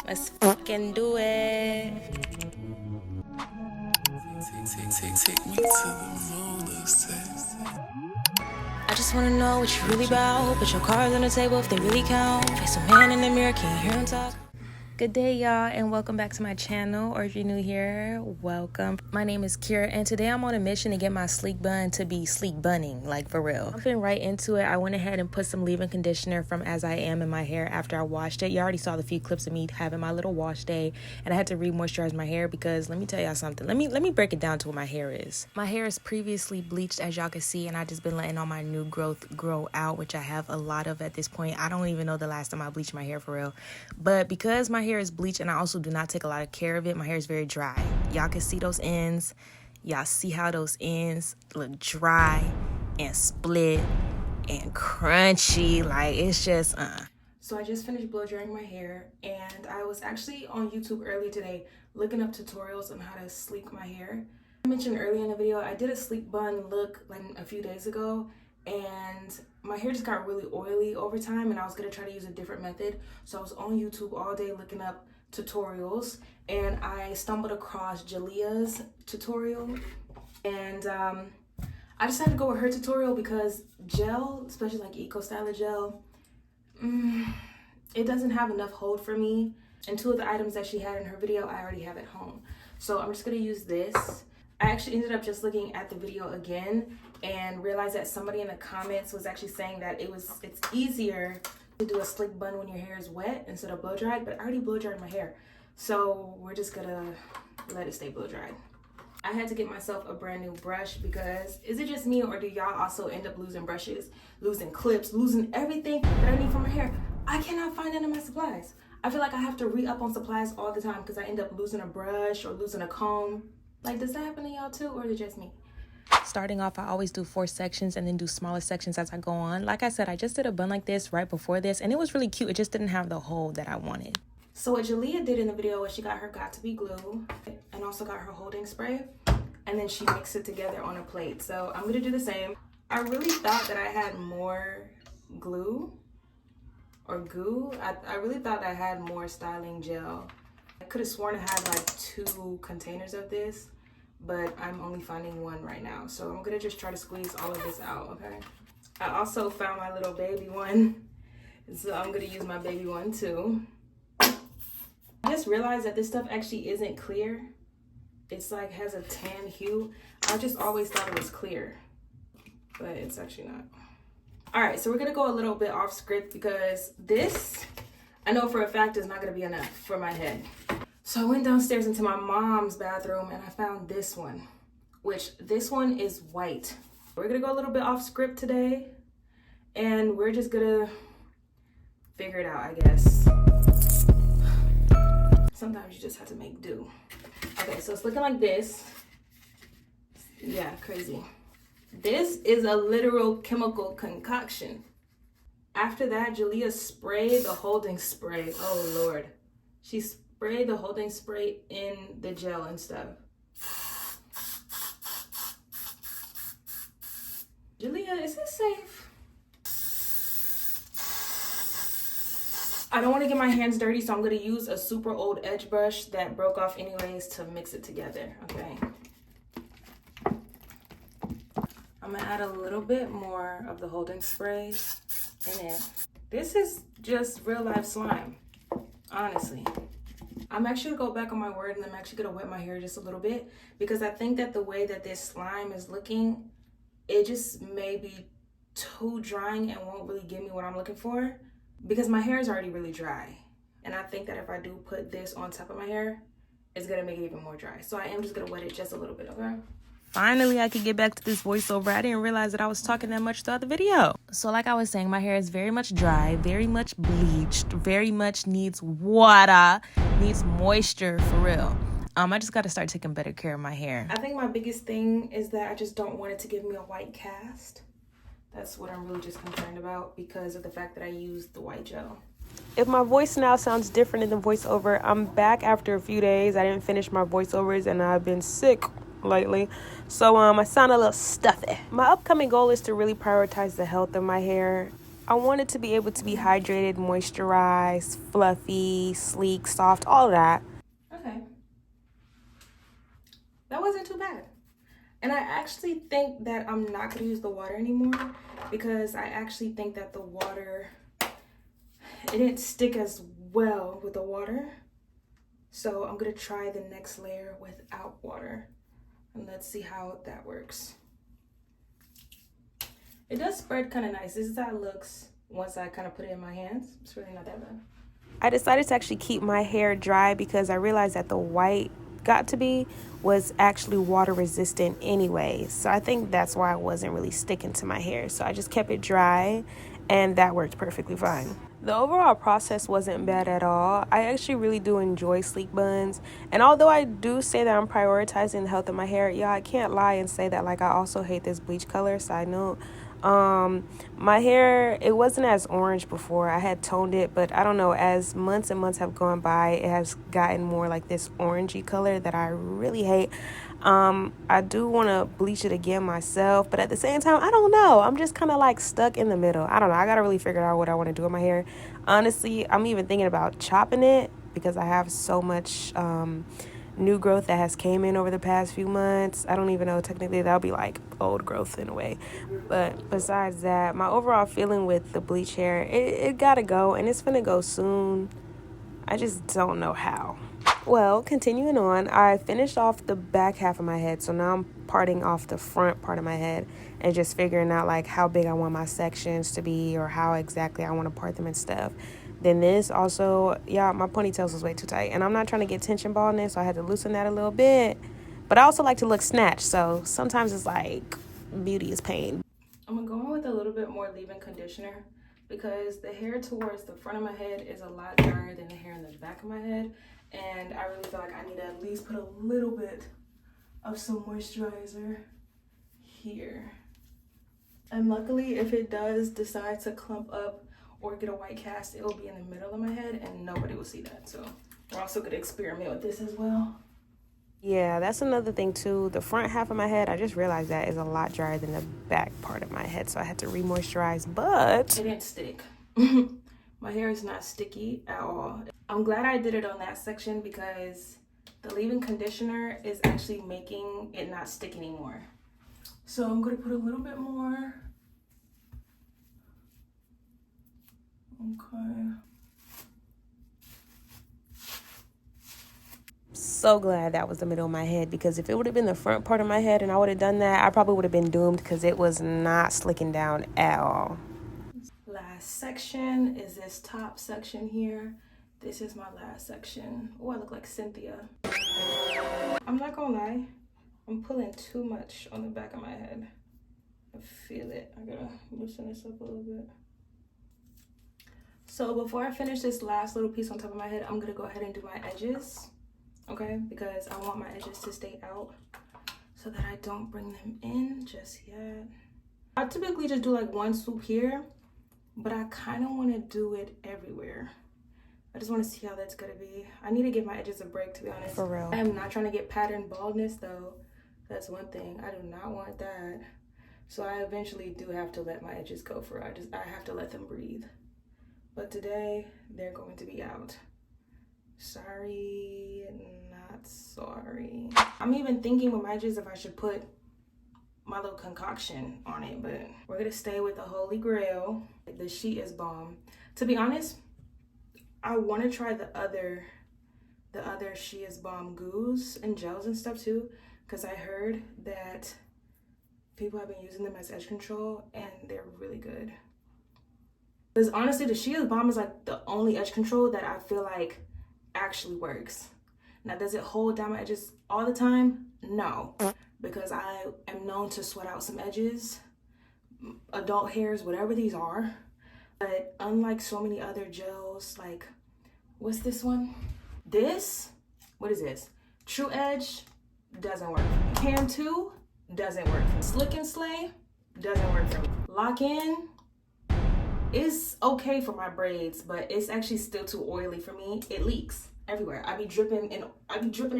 Let's fucking do it. Take me to the moon, let's taste. I just wanna know what you really about. Put your cards on the table if they really count. Face a man in the mirror, can you hear him talk? Good day, y'all, and welcome back to my channel. Or if you're new here, welcome. My name is Kira, and today I'm on a mission to get my sleek bun to be sleek bunning, like for real. Jumping right into it, I went ahead and put some leave-in conditioner from As I Am in my hair after I washed it. You already saw the few clips of me having my little wash day, and I had to re-moisturize my hair because let me tell y'all something. Let me break it down to what my hair is. My hair is previously bleached, as y'all can see, and I just been letting all my new growth grow out, which I have a lot of at this point. I don't even know the last time I bleached my hair for real, but because my hair is bleached and I also do not take a lot of care of it, my hair is very dry. Y'all can see those ends. Y'all see how those ends look dry and split and crunchy. Like, it's just So I just finished blow drying my hair, and I was actually on YouTube earlier today looking up tutorials on how to sleek my hair. I mentioned earlier in the video, I did a sleek bun look like a few days ago, and my hair just got really oily over time, and I was gonna try to use a different method. So I was on YouTube all day looking up tutorials, and I stumbled across Jaleah's tutorial, and I decided to go with her tutorial because gel, especially like Eco Styler gel, it doesn't have enough hold for me, and two of the items that she had in her video I already have at home, so I'm just gonna use this. I actually ended up just looking at the video again and realized that somebody in the comments was actually saying that it's easier to do a slick bun when your hair is wet instead of blow dried, but I already blow dried my hair, so we're just gonna let it stay blow dried. I had to get myself a brand new brush because is it just me, or do y'all also end up losing brushes, losing clips, losing everything that I need for my hair? I cannot find any of my supplies. I feel like I have to re-up on supplies all the time because I end up losing a brush or losing a comb. Like, does that happen to y'all too, or is it just me? Starting off, I always do 4 sections and then do smaller sections as I go on. Like I said, I just did a bun like this right before this, and it was really cute. It just didn't have the hold that I wanted. So what Jaleah did in the video was she got her Got To Be glue and also got her holding spray, and then she mixed it together on a plate. So I'm gonna do the same. I really thought that I had more glue or goo. I really thought I had more styling gel. I could have sworn I had like 2 containers of this, but I'm only finding 1 right now. So I'm gonna just try to squeeze all of this out, okay? I also found my little baby one, so I'm gonna use my baby one too. I just realized that this stuff actually isn't clear. It's like has a tan hue. I just always thought it was clear, but it's actually not. All right, so we're gonna go a little bit off script because this, I know for a fact, is not gonna be enough for my head. So I went downstairs into my mom's bathroom and I found this one, which this one is white. We're gonna go a little bit off script today, and we're just gonna figure it out, I guess. Sometimes you just have to make do. Okay, so it's looking like this. Yeah, crazy. This is a literal chemical concoction. After that, Jaleah sprayed the holding spray. Oh Lord. She sprayed the holding spray in the gel and stuff. Jaleah, is this safe? I don't want to get my hands dirty, so I'm going to use a super old edge brush that broke off anyways to mix it together, okay? I'm going to add a little bit more of the holding spray in it. This is just real life slime, honestly. I'm actually going to go back on my word, and I'm actually going to wet my hair just a little bit because I think that the way that this slime is looking, it just may be too drying and won't really give me what I'm looking for, because my hair is already really dry, and I think that if I do put this on top of my hair, it's gonna make it even more dry. So I am just gonna wet it just a little bit, okay? Finally, I could get back to this voiceover. I didn't realize that I was talking that much throughout the video. So like I was saying, my hair is very much dry, very much bleached, very much needs water, needs moisture for real. I just gotta start taking better care of my hair. I think my biggest thing is that I just don't want it to give me a white cast. That's what I'm really just concerned about because of the fact that I used the white gel. If my voice now sounds different in the voiceover, I'm back after a few days. I didn't finish my voiceovers and I've been sick lately. So I sound a little stuffy. My upcoming goal is to really prioritize the health of my hair I want it to be able to be hydrated, moisturized, fluffy, sleek, soft, all of that. Okay. That wasn't too bad. And I actually think that I'm not going to use the water anymore because I actually think that the water, it didn't stick as well with the water. So I'm going to try the next layer without water. And let's see how that works. It does spread kind of nice. This is how it looks once I kind of put it in my hands. It's really not that bad. I decided to actually keep my hair dry because I realized that the white was actually water resistant anyway. So I think that's why it wasn't really sticking to my hair. So I just kept it dry and that worked perfectly fine. The overall process wasn't bad at all. I actually really do enjoy sleek buns. And although I do say that I'm prioritizing the health of my hair, y'all, I can't lie and say that like I also hate this bleach color. Side note. My hair, it wasn't as orange before. I had toned it, but I don't know, as months and months have gone by, it has gotten more like this orangey color that I really hate. I do want to bleach it again myself, but at the same time, I don't know. I'm just kind of like stuck in the middle. I don't know. I got to really figure out what I want to do with my hair. Honestly, I'm even thinking about chopping it because I have so much, new growth that has came in over the past few months. I don't even know, technically that'll be like old growth in a way, but besides that, my overall feeling with the bleach hair, it gotta go, and it's gonna go soon. I just don't know how. Well, continuing on, I finished off the back half of my head, so now I'm parting off the front part of my head and just figuring out like how big I want my sections to be or how exactly I want to part them and stuff. Then this also, yeah, my ponytails was way too tight. And I'm not trying to get tension baldness, so I had to loosen that a little bit. But I also like to look snatched, so sometimes it's like beauty is pain. I'm going to go in with a little bit more leave-in conditioner because the hair towards the front of my head is a lot drier than the hair in the back of my head. And I really feel like I need to at least put a little bit of some moisturizer here. And luckily, if it does decide to clump up or get a white cast, it will be in the middle of my head and nobody will see that. So we're also going to experiment with this as well. Yeah, that's another thing too. The front half of my head, I just realized that is a lot drier than the back part of my head. So I had to re-moisturize, but it didn't stick. My hair is not sticky at all. I'm glad I did it on that section because the leave-in conditioner is actually making it not stick anymore. So I'm going to put a little bit more. Okay. So glad that was the middle of my head because if it would have been the front part of my head and I would have done that, I probably would have been doomed because it was not slicking down at all. Last section is this top section here. This is my last section. Oh, I look like Cynthia. I'm not gonna lie, I'm pulling too much on the back of my head. I feel it. I gotta loosen this up a little bit. So before I finish this last little piece on top of my head, I'm gonna go ahead and do my edges, okay? Because I want my edges to stay out so that I don't bring them in just yet. I typically just do like one swoop here, but I kind of want to do it everywhere. I just want to see how that's gonna be. I need to give my edges a break, to be honest. For real. I am not trying to get pattern baldness though. That's one thing. I do not want that. So I eventually do have to let my edges go for it. I have to let them breathe. But today, they're going to be out. Sorry, not sorry. I'm even thinking with my edges if I should put my little concoction on it, but we're gonna stay with the Holy Grail. The She Is Balm. To be honest, I want to try the other She Is Balm gouges and gels and stuff too, because I heard that people have been using them as edge control and they're really good. Because honestly, the She Is Balm is like the only edge control that I feel like actually works. Now, does it hold down my edges all the time? No, because I am known to sweat out some edges, adult hairs, whatever these are. But unlike so many other gels, like, what's this one? What is this? True Edge doesn't work. Cam 2 doesn't work. Slick and Slay doesn't work for me. Lock In is okay for my braids, but it's actually still too oily for me. It leaks everywhere. I be dripping in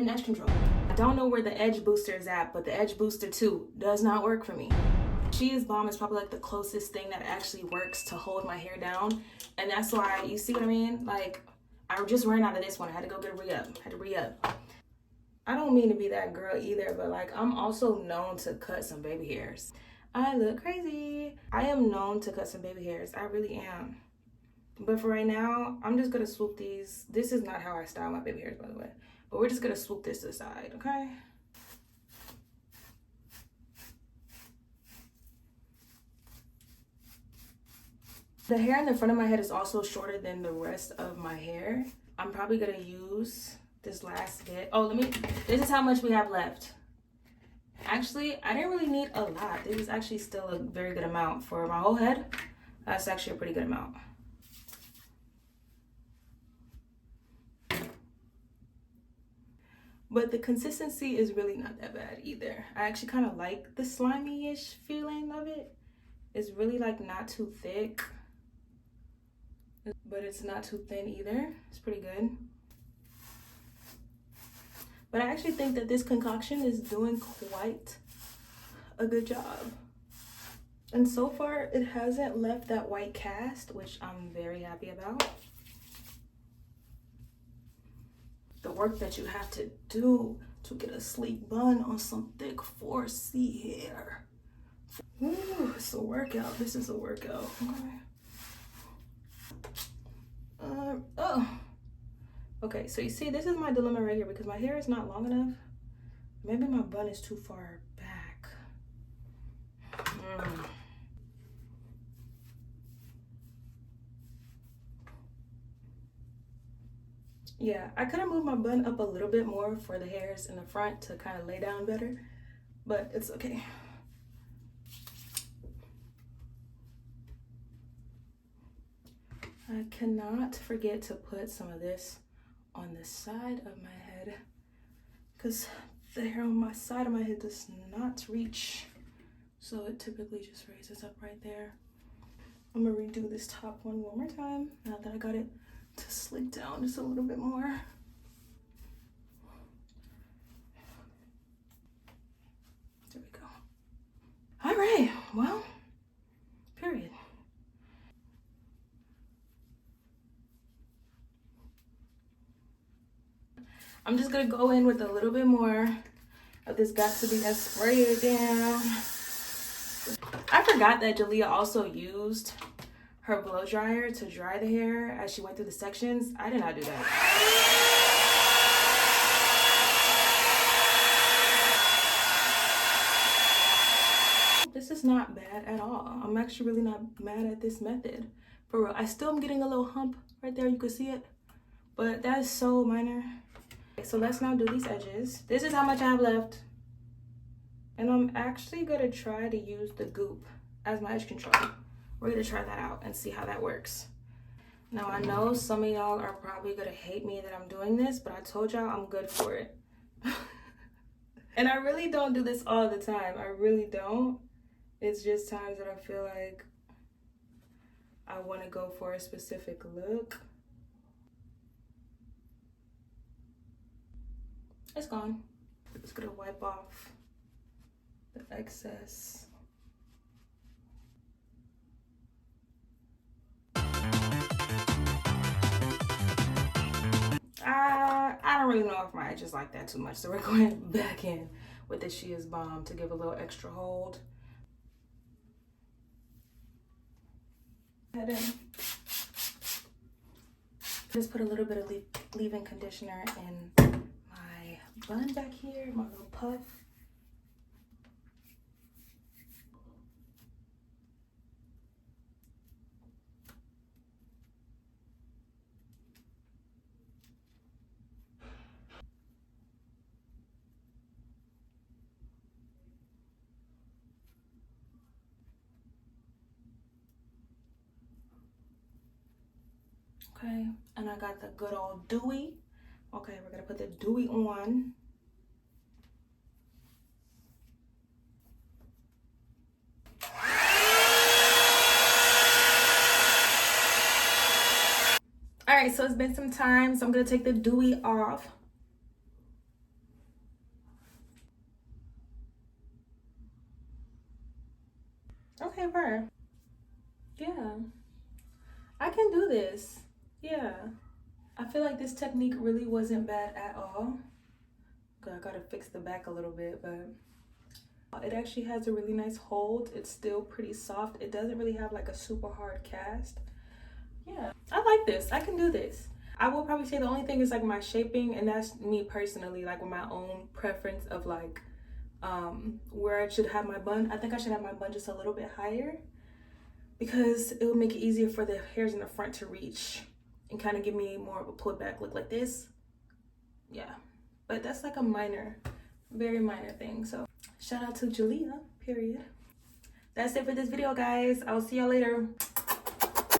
edge control. I don't know where the Edge Booster is at, but the Edge Booster 2 does not work for me. She Is Bomb is probably like the closest thing that actually works to hold my hair down. And that's why, you see what I mean? Like, I just ran out of this one. I had to go get a re-up. I don't mean to be that girl either, but like, I'm also known to cut some baby hairs. I look crazy. I am known to cut some baby hairs. I really am. But for right now, I'm just gonna swoop these. This is not how I style my baby hairs, by the way. But we're just gonna swoop this to the side, okay? The hair in the front of my head is also shorter than the rest of my hair. I'm probably gonna use this last bit. Oh, this is how much we have left. Actually, I didn't really need a lot. This is actually still a very good amount for my whole head. That's actually a pretty good amount. But the consistency is really not that bad either. I actually kind of like the slimy-ish feeling of it. It's really like not too thick, but it's not too thin either. It's pretty good. But I actually think that this concoction is doing quite a good job. And so far, it hasn't left that white cast, which I'm very happy about. The work that you have to do to get a sleek bun on some thick 4C hair. Ooh, it's a workout. This is a workout. Okay, so you see, this is my dilemma right here because my hair is not long enough. Maybe my bun is too far back. Yeah, I could have moved my bun up a little bit more for the hairs in the front to kind of lay down better, but it's okay. I cannot forget to put some of this on the side of my head because the hair on my side of my head does not reach. So it typically just raises up right there. I'm gonna redo this top one more time now that I got it to slick down just a little bit more. There we go. All right, well, period. I'm just gonna go in with a little bit more of this Got To Be and spray it down. I forgot that Jaleah also used her blow dryer to dry the hair as she went through the sections. I did not do that. This is not bad at all. I'm actually really not mad at this method. For real, I still am getting a little hump right there. You can see it, but that's so minor. Okay, so let's now do these edges. This is how much I have left. And I'm actually gonna try to use the goop as my edge control. We're gonna try that out and see how that works. Now I know some of y'all are probably gonna hate me that I'm doing this, but I told y'all I'm good for it. And I really don't do this all the time. I really don't. It's just times that I feel like I wanna go for a specific look. It's gone. I'm just gonna wipe off the excess. I don't really know if my edges like that too much, so we're going back in with the She Is Bomb to give a little extra hold. Head in. Just put a little bit of leave-in conditioner in my bun back here, my little puff. Okay, and I got the good old dewy. Okay, we're gonna put the dewy on. All right, so it's been some time, so I'm gonna take the dewy off. Okay, burr. Yeah. I can do this. Yeah. I feel like this technique really wasn't bad at all. I gotta fix the back a little bit, but it actually has a really nice hold. It's still pretty soft. It doesn't really have like a super hard cast. Yeah, I like this. I can do this. I will probably say the only thing is like my shaping, and that's me personally, like with my own preference of like where I should have my bun. I think I should have my bun just a little bit higher because it will make it easier for the hairs in the front to reach and kind of give me more of a pulled back look like this. Yeah, but that's like a minor, very minor thing. So shout out to Jaleah, period. That's it for this video, guys. I will see y'all later.